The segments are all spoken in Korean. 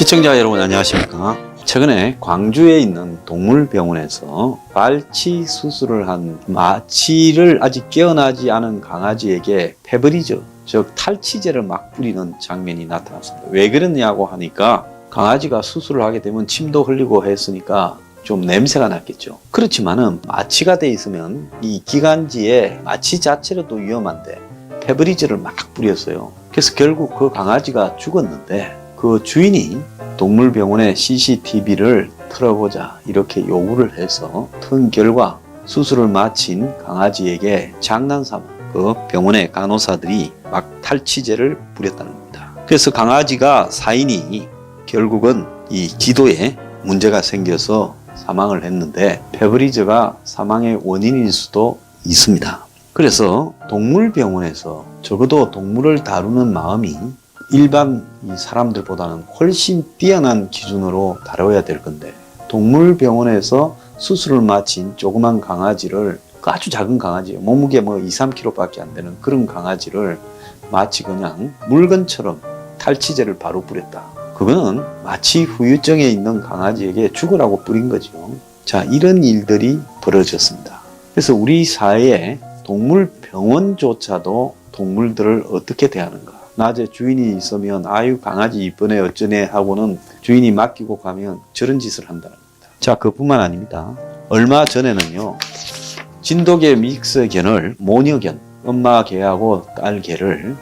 시청자 여러분 안녕하십니까? 최근에 광주에 있는 동물병원에서 발치 수술을 한 마취를 아직 깨어나지 않은 강아지에게 페브리즈, 즉 탈취제를 막 뿌리는 장면이 나타났습니다. 왜 그러냐고 하니까 강아지가 수술을 하게 되면 침도 흘리고 했으니까 좀 냄새가 났겠죠. 그렇지만은 마취가 돼 있으면 이 기관지에 마취 자체로도 위험한데 페브리즈를 막 뿌렸어요. 그래서 결국 그 강아지가 죽었는데 그 주인이 동물병원의 CCTV를 틀어보자 이렇게 요구를 해서 튼 결과 수술을 마친 강아지에게 장난삼아 그 병원의 간호사들이 막 탈취제를 뿌렸다는 겁니다. 그래서 강아지가 사인이 결국은 이 기도에 문제가 생겨서 사망을 했는데 페브리즈가 사망의 원인일 수도 있습니다. 그래서 동물병원에서 적어도 동물을 다루는 마음이 일반 사람들보다는 훨씬 뛰어난 기준으로 다뤄야 될 건데 동물병원에서 수술을 마친 조그만 강아지를 아주 작은 강아지예요. 몸무게 2, 3kg 밖에 안 되는 그런 강아지를 마치 그냥 물건처럼 탈취제를 바로 뿌렸다. 그거는 마치 후유증에 있는 강아지에게 죽으라고 뿌린 거죠. 자, 이런 일들이 벌어졌습니다. 그래서 우리 사회에 동물병원조차도 동물들을 어떻게 대하는가. 낮에 주인이 있으면 아유 강아지 이쁘네 어쩌네 하고는 주인이 맡기고 가면 저런 짓을 한다는 겁니다. 자, 그뿐만 아닙니다. 얼마 전에는요. 진돗개 믹스 견을 모녀견, 엄마 개하고 딸 개를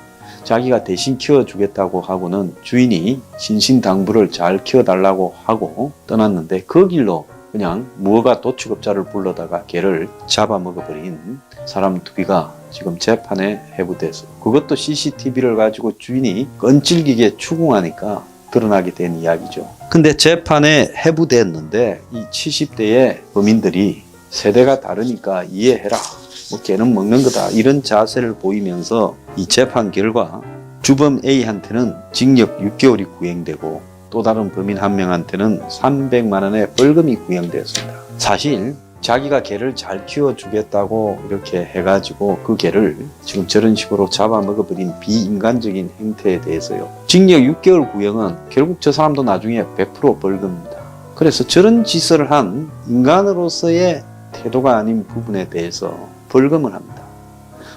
자기가 대신 키워주겠다고 하고는 주인이 신신당부를 잘 키워달라고 하고 떠났는데 그 길로 그냥 무허가 도축업자를 불러다가 개를 잡아먹어버린 사람 2개가 지금 재판에 회부됐어요. 그것도 CCTV를 가지고 주인이 끈질기게 추궁하니까 드러나게 된 이야기죠. 근데 재판에 회부됐는데 이 70대의 범인들이 세대가 다르니까 이해해라. 개는 먹는 거다. 이런 자세를 보이면서 이 재판 결과 주범 A한테는 징역 6개월이 구형되고 또 다른 범인 1명한테는 300만 원의 벌금이 구형되었습니다. 사실 자기가 개를 잘 키워주겠다고 이렇게 해가지고 그 개를 지금 저런 식으로 잡아먹어버린 비인간적인 행태에 대해서요. 징역 6개월 구형은 결국 저 사람도 나중에 100% 벌금입니다. 그래서 저런 짓을 한 인간으로서의 태도가 아닌 부분에 대해서 벌금을 합니다.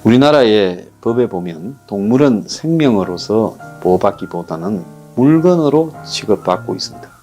우리나라의 법에 보면 동물은 생명으로서 보호받기보다는 물건으로 취급받고 있습니다.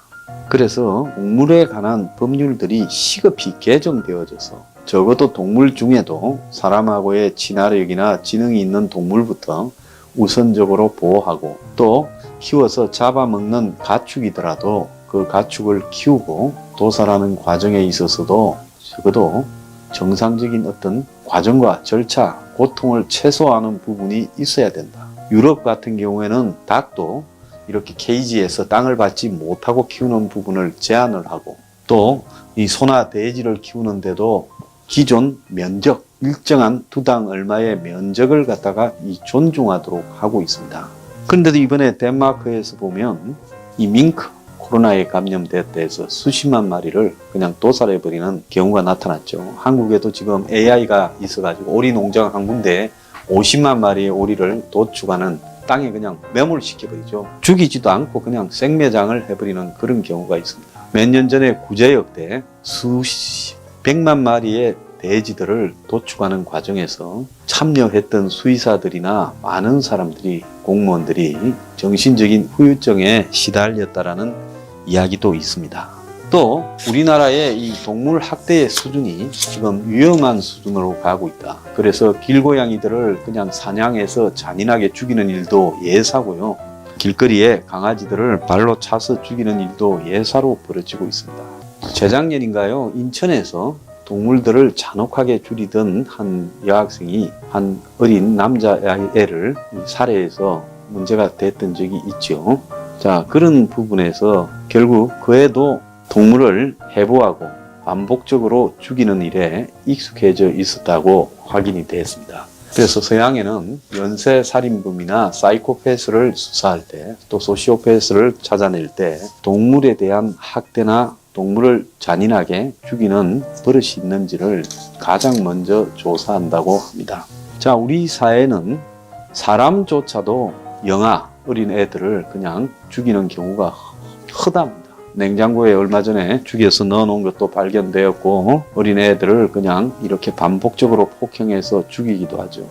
그래서 동물에 관한 법률들이 시급히 개정되어져서 적어도 동물 중에도 사람하고의 친화력이나 지능이 있는 동물부터 우선적으로 보호하고 또 키워서 잡아먹는 가축이더라도 그 가축을 키우고 도살하는 과정에 있어서도 적어도 정상적인 어떤 과정과 절차, 고통을 최소화하는 부분이 있어야 된다. 유럽 같은 경우에는 닭도 이렇게 케이지에서 땅을 밟지 못하고 키우는 부분을 제한을 하고 또 이 소나 돼지를 키우는데도 기존 면적, 일정한 두당 얼마의 면적을 갖다가 존중하도록 하고 있습니다. 그런데도 이번에 덴마크에서 보면 이 밍크, 코로나에 감염됐다 해서 수십만 마리를 그냥 도살해버리는 경우가 나타났죠. 한국에도 지금 AI가 있어가지고 오리 농장 한 군데에 50만 마리의 오리를 도축하는 땅에 그냥 매몰시켜버리죠. 죽이지도 않고 그냥 생매장을 해버리는 그런 경우가 있습니다. 몇 년 전에 구제역 때 수백만 마리의 돼지들을 도축하는 과정에서 참여했던 수의사들이나 많은 사람들이, 공무원들이 정신적인 후유증에 시달렸다라는 이야기도 있습니다. 또 우리나라의 이 동물 학대의 수준이 지금 위험한 수준으로 가고 있다. 그래서 길고양이들을 그냥 사냥해서 잔인하게 죽이는 일도 예사고요. 길거리에 강아지들을 발로 차서 죽이는 일도 예사로 벌어지고 있습니다. 재작년인가요? 인천에서 동물들을 잔혹하게 죽이던 한 여학생이 한 어린 남자애를 살해해서 문제가 됐던 적이 있죠. 자, 그런 부분에서 결국 그 애도 동물을 해부하고 반복적으로 죽이는 일에 익숙해져 있었다고 확인이 됐습니다. 그래서 서양에는 연쇄살인범이나 사이코패스를 수사할 때 또 소시오패스를 찾아낼 때 동물에 대한 학대나 동물을 잔인하게 죽이는 버릇이 있는지를 가장 먼저 조사한다고 합니다. 자, 우리 사회는 사람조차도 영아, 어린 애들을 그냥 죽이는 경우가 허다합니다. 냉장고에 얼마 전에 죽여서 넣어놓은 것도 발견되었고 어린 애들을 그냥 이렇게 반복적으로 폭행해서 죽이기도 하죠.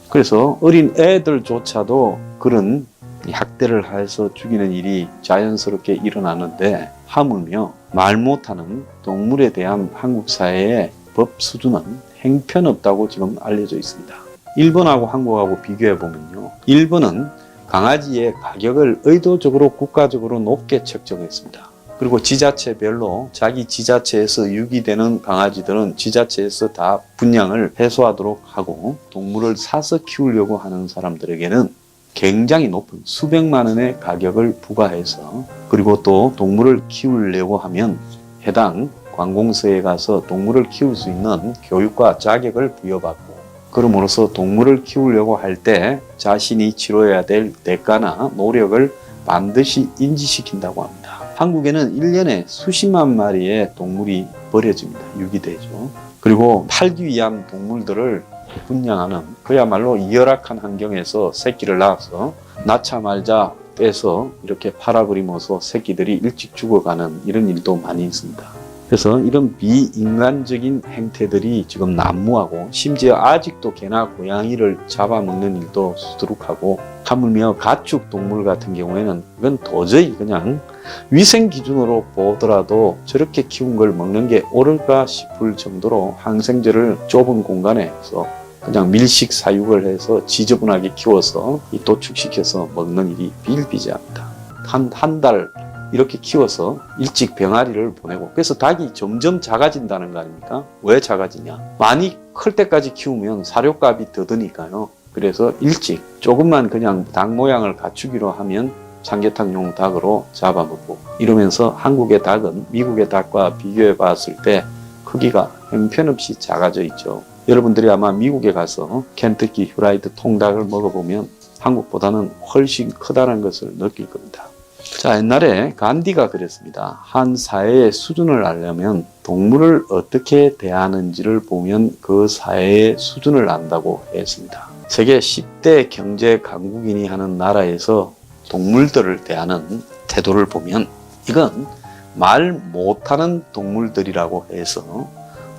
그래서 어린 애들조차도 그런 학대를 해서 죽이는 일이 자연스럽게 일어나는데 하물며 말 못하는 동물에 대한 한국 사회의 법 수준은 형편없다고 지금 알려져 있습니다. 일본하고 한국하고 비교해 보면요. 일본은 강아지의 가격을 의도적으로 국가적으로 높게 책정했습니다. 그리고 지자체별로 자기 지자체에서 유기되는 강아지들은 지자체에서 다 분양을 해소하도록 하고 동물을 사서 키우려고 하는 사람들에게는 굉장히 높은 수백만 원의 가격을 부과해서 그리고 또 동물을 키우려고 하면 해당 관공서에 가서 동물을 키울 수 있는 교육과 자격을 부여받고 그럼으로써 동물을 키우려고 할 때 자신이 치러야 될 대가나 노력을 반드시 인지시킨다고 합니다. 한국에는 1년에 수십만 마리의 동물이 버려집니다. 유기되죠. 그리고 팔기 위한 동물들을 분양하는 그야말로 열악한 환경에서 새끼를 낳아서 낳자 말자 떼서 이렇게 팔아버리면서 새끼들이 일찍 죽어가는 이런 일도 많이 있습니다. 그래서 이런 비인간적인 행태들이 지금 난무하고 심지어 아직도 개나 고양이를 잡아먹는 일도 수두룩하고 하물며 가축 동물 같은 경우에는 이건 도저히 그냥 위생 기준으로 보더라도 저렇게 키운 걸 먹는 게 옳을까 싶을 정도로 항생제를 좁은 공간에서 그냥 밀식 사육을 해서 지저분하게 키워서 도축시켜서 먹는 일이 비일비재합니다. 한 달 이렇게 키워서 일찍 병아리를 보내고 그래서 닭이 점점 작아진다는 거 아닙니까? 왜 작아지냐? 많이 클 때까지 키우면 사료값이 더 드니까요. 그래서 일찍 조금만 그냥 닭 모양을 갖추기로 하면 삼계탕용 닭으로 잡아먹고 이러면서 한국의 닭은 미국의 닭과 비교해 봤을 때 크기가 형편없이 작아져 있죠. 여러분들이 아마 미국에 가서 켄터키 후라이드 통닭을 먹어보면 한국보다는 훨씬 크다는 것을 느낄 겁니다. 자, 옛날에 간디가 그랬습니다. 한 사회의 수준을 알려면 동물을 어떻게 대하는지를 보면 그 사회의 수준을 안다고 했습니다. 세계 10대 경제 강국인이 하는 나라에서 동물들을 대하는 태도를 보면 이건 말 못하는 동물들이라고 해서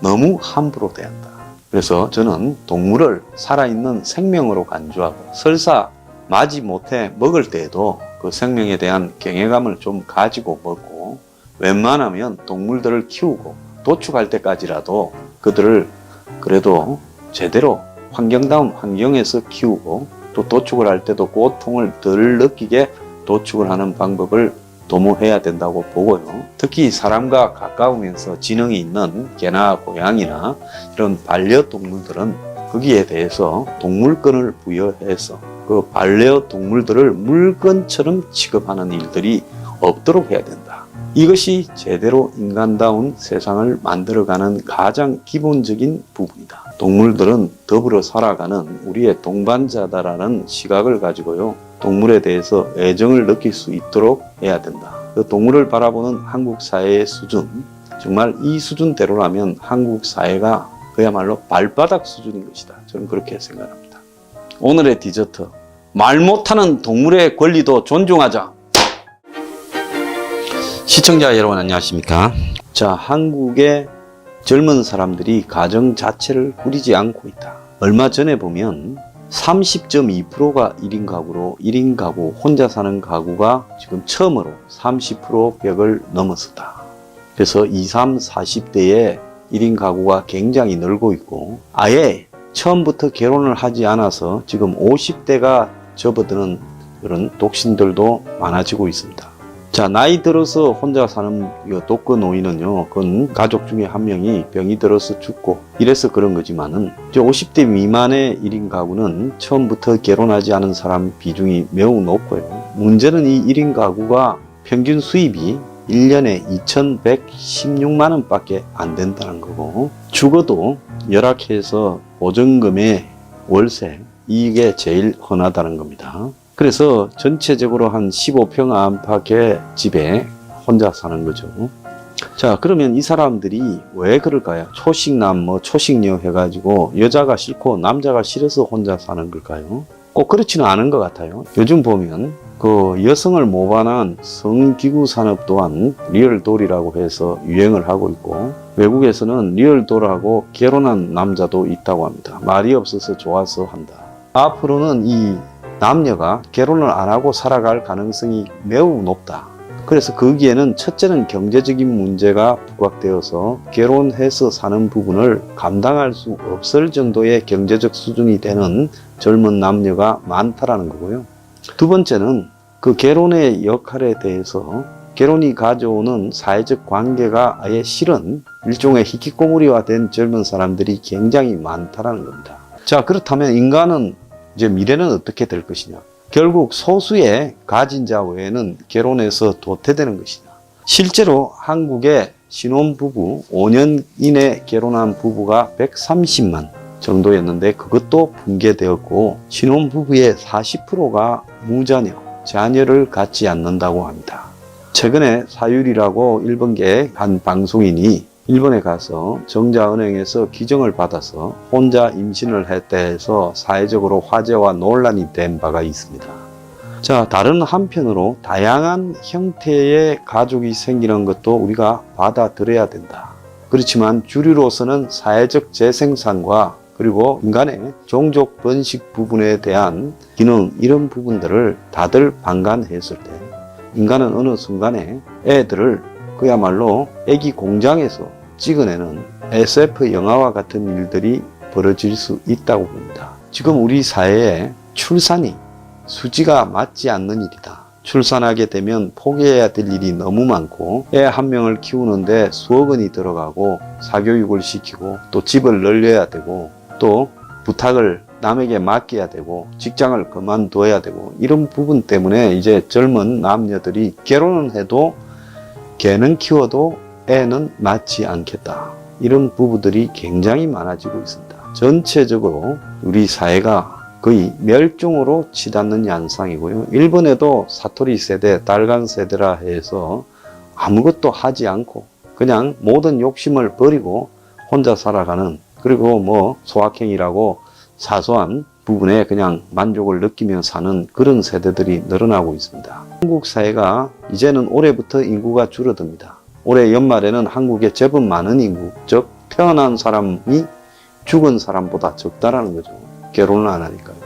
너무 함부로 대한다. 그래서 저는 동물을 살아있는 생명으로 간주하고 설사 마지 못해 먹을 때에도 그 생명에 대한 경외감을 좀 가지고 먹고 웬만하면 동물들을 키우고 도축할 때까지라도 그들을 그래도 제대로 환경다운 환경에서 키우고 또 도축을 할 때도 고통을 덜 느끼게 도축을 하는 방법을 도모해야 된다고 보고요. 특히 사람과 가까우면서 지능이 있는 개나 고양이나 이런 반려동물들은 거기에 대해서 동물권을 부여해서 그 반려동물들을 물건처럼 취급하는 일들이 없도록 해야 된다. 이것이 제대로 인간다운 세상을 만들어가는 가장 기본적인 부분이다. 동물들은 더불어 살아가는 우리의 동반자다라는 시각을 가지고요. 동물에 대해서 애정을 느낄 수 있도록 해야 된다. 그 동물을 바라보는 한국 사회의 수준, 정말 이 수준대로라면 한국 사회가 그야말로 발바닥 수준인 것이다. 저는 그렇게 생각합니다. 오늘의 디저트, 말 못하는 동물의 권리도 존중하자. 시청자 여러분 안녕하십니까? 자, 한국의 젊은 사람들이 가정 자체를 꾸리지 않고 있다. 얼마 전에 보면 30.2%가 1인 가구로 1인 가구 혼자 사는 가구가 지금 처음으로 30% 벽을 넘었었다. 그래서 20, 30, 40대에 1인 가구가 굉장히 늘고 있고 아예 처음부터 결혼을 하지 않아서 지금 50대가 접어드는 그런 독신들도 많아지고 있습니다. 자, 나이 들어서 혼자 사는 독거 노인은요, 그건 가족 중에 한 명이 병이 들어서 죽고 이래서 그런 거지만은 50대 미만의 1인 가구는 처음부터 결혼하지 않은 사람 비중이 매우 높고요. 문제는 이 1인 가구가 평균 수입이 1년에 2,116만 원밖에 안 된다는 거고 죽어도 열악해서 보증금의 월세 이게 제일 흔하다는 겁니다. 그래서 전체적으로 한 15평 안팎의 집에 혼자 사는 거죠. 자, 그러면 이 사람들이 왜 그럴까요? 초식남, 초식녀 해가지고 여자가 싫고 남자가 싫어서 혼자 사는 걸까요? 꼭 그렇지는 않은 것 같아요. 요즘 보면 그 여성을 모반한 성기구 산업 또한 리얼돌이라고 해서 유행을 하고 있고, 외국에서는 리얼돌하고 결혼한 남자도 있다고 합니다. 말이 없어서 좋아서 한다. 앞으로는 이 남녀가 결혼을 안 하고 살아갈 가능성이 매우 높다. 그래서 거기에는 첫째는 경제적인 문제가 부각되어서 결혼해서 사는 부분을 감당할 수 없을 정도의 경제적 수준이 되는 젊은 남녀가 많다라는 거고요. 두 번째는 그 결혼의 역할에 대해서 결혼이 가져오는 사회적 관계가 아예 싫은 일종의 히키코모리화 된 젊은 사람들이 굉장히 많다라는 겁니다. 자, 그렇다면 인간은 이제 미래는 어떻게 될 것이냐? 결국 소수의 가진 자 외에는 결혼해서 도태되는 것이냐. 실제로 한국의 신혼부부 5년 이내 결혼한 부부가 130만 정도였는데 그것도 붕괴되었고, 신혼부부의 40%가 무자녀, 자녀를 갖지 않는다고 합니다. 최근에 사유리라고 일본계 한 방송인이 일본에 가서 정자은행에서 기증을 받아서 혼자 임신을 했다 해서 사회적으로 화제와 논란이 된 바가 있습니다. 자, 다른 한편으로 다양한 형태의 가족이 생기는 것도 우리가 받아들여야 된다. 그렇지만 주류로서는 사회적 재생산과 그리고 인간의 종족 번식 부분에 대한 기능, 이런 부분들을 다들 방관했을 때 인간은 어느 순간에 애들을 그야말로 애기 공장에서 찍어내는 SF 영화와 같은 일들이 벌어질 수 있다고 봅니다. 지금 우리 사회에 출산이 수지가 맞지 않는 일이다. 출산하게 되면 포기해야 될 일이 너무 많고, 애 한 명을 키우는데 수억 원이 들어가고 사교육을 시키고 또 집을 늘려야 되고 또 부탁을 남에게 맡겨야 되고 직장을 그만둬야 되고, 이런 부분 때문에 이제 젊은 남녀들이 결혼은 해도 개는 키워도 애는 낳지 않겠다. 이런 부부들이 굉장히 많아지고 있습니다. 전체적으로 우리 사회가 거의 멸종으로 치닫는 양상이고요. 일본에도 사토리 세대, 달간 세대라 해서 아무것도 하지 않고 그냥 모든 욕심을 버리고 혼자 살아가는, 그리고 뭐 소확행이라고 사소한 부분에 그냥 만족을 느끼며 사는 그런 세대들이 늘어나고 있습니다. 한국 사회가 이제는 올해부터 인구가 줄어듭니다. 올해 연말에는 한국에 제법 많은 인구, 즉 태어난 사람이 죽은 사람보다 적다라는 거죠. 결혼을 안 하니까요.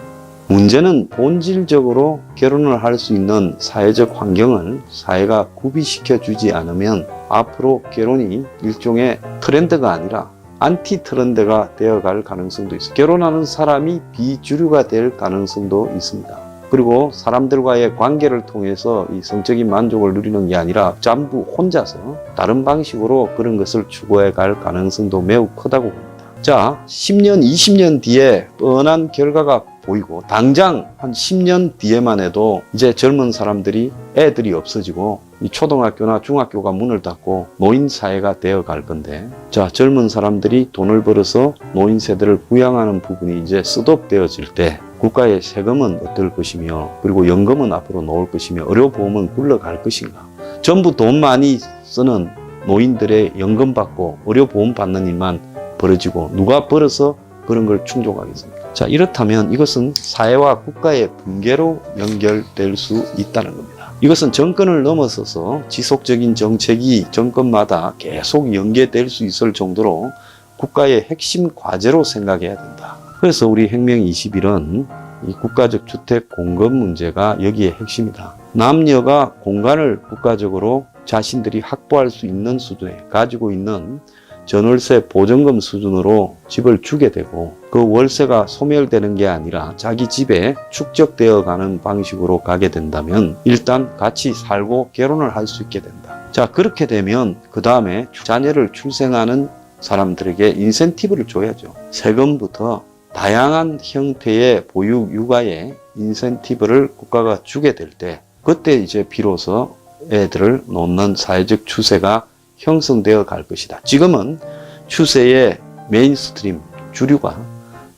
문제는 본질적으로 결혼을 할 수 있는 사회적 환경을 사회가 구비시켜 주지 않으면 앞으로 결혼이 일종의 트렌드가 아니라 안티 트렌드가 되어갈 가능성도 있습니다. 결혼하는 사람이 비주류가 될 가능성도 있습니다. 그리고 사람들과의 관계를 통해서 이 성적인 만족을 누리는 게 아니라 전부 혼자서 다른 방식으로 그런 것을 추구해 갈 가능성도 매우 크다고 봅니다. 자, 10년, 20년 뒤에 뻔한 결과가 보이고, 당장 한 10년 뒤에만 해도 이제 젊은 사람들이 애들이 없어지고 이 초등학교나 중학교가 문을 닫고 노인 사회가 되어 갈 건데, 자, 젊은 사람들이 돈을 벌어서 노인 세대를 부양하는 부분이 이제 셋업되어질 때 국가의 세금은 어떨 것이며, 그리고 연금은 앞으로 나올 것이며, 의료보험은 굴러갈 것인가. 전부 돈 많이 쓰는 노인들의 연금 받고 의료보험 받는 일만 벌어지고 누가 벌어서 그런 걸 충족하겠습니까? 자, 이렇다면 이것은 사회와 국가의 붕괴로 연결될 수 있다는 겁니다. 이것은 정권을 넘어서서 지속적인 정책이 정권마다 계속 연계될 수 있을 정도로 국가의 핵심 과제로 생각해야 된다. 그래서 우리 혁명 21은 이 국가적 주택 공급 문제가 여기에 핵심이다. 남녀가 공간을 국가적으로 자신들이 확보할 수 있는 수준에 가지고 있는 전월세 보증금 수준으로 집을 주게 되고, 그 월세가 소멸되는 게 아니라 자기 집에 축적되어 가는 방식으로 가게 된다면 일단 같이 살고 결혼을 할 수 있게 된다. 자, 그렇게 되면 그 다음에 자녀를 출생하는 사람들에게 인센티브를 줘야죠. 세금부터 다양한 형태의 보육, 육아에 인센티브를 국가가 주게 될 때, 그때 이제 비로소 애들을 놓는 사회적 추세가 형성되어 갈 것이다. 지금은 추세의 메인스트림, 주류가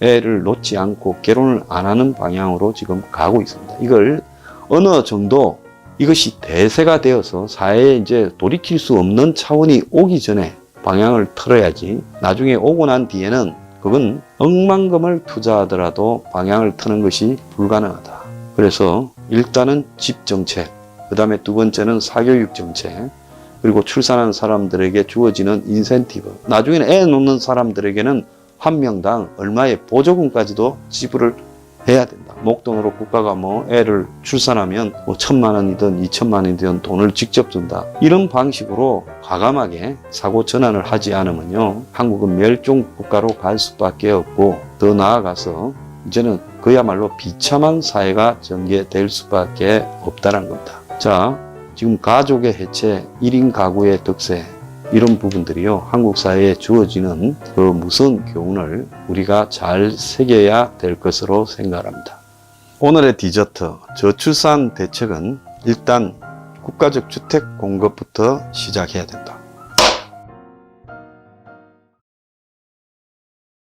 애를 놓지 않고 결혼을 안 하는 방향으로 지금 가고 있습니다. 이걸 어느 정도 이것이 대세가 되어서 사회에 이제 돌이킬 수 없는 차원이 오기 전에 방향을 틀어야지, 나중에 오고 난 뒤에는 그건 억만금을 투자하더라도 방향을 트는 것이 불가능하다. 그래서 일단은 집 정책, 그 다음에 두 번째는 사교육 정책, 그리고 출산하는 사람들에게 주어지는 인센티브, 나중에는 애 놓는 사람들에게는 한 명당 얼마의 보조금까지도 지불을 해야 된다. 목돈으로 국가가 뭐 애를 출산하면 뭐 1,000만 원이든 2,000만 원이든 돈을 직접 준다. 이런 방식으로 과감하게 사고 전환을 하지 않으면요, 한국은 멸종 국가로 갈 수밖에 없고, 더 나아가서 이제는 그야말로 비참한 사회가 전개될 수밖에 없다는 겁니다. 자, 지금 가족의 해체, 1인 가구의 득세, 이런 부분들이요, 한국 사회에 주어지는 그 무서운 교훈을 우리가 잘 새겨야 될 것으로 생각합니다. 오늘의 디저트, 저출산 대책은 일단 국가적 주택 공급부터 시작해야 된다.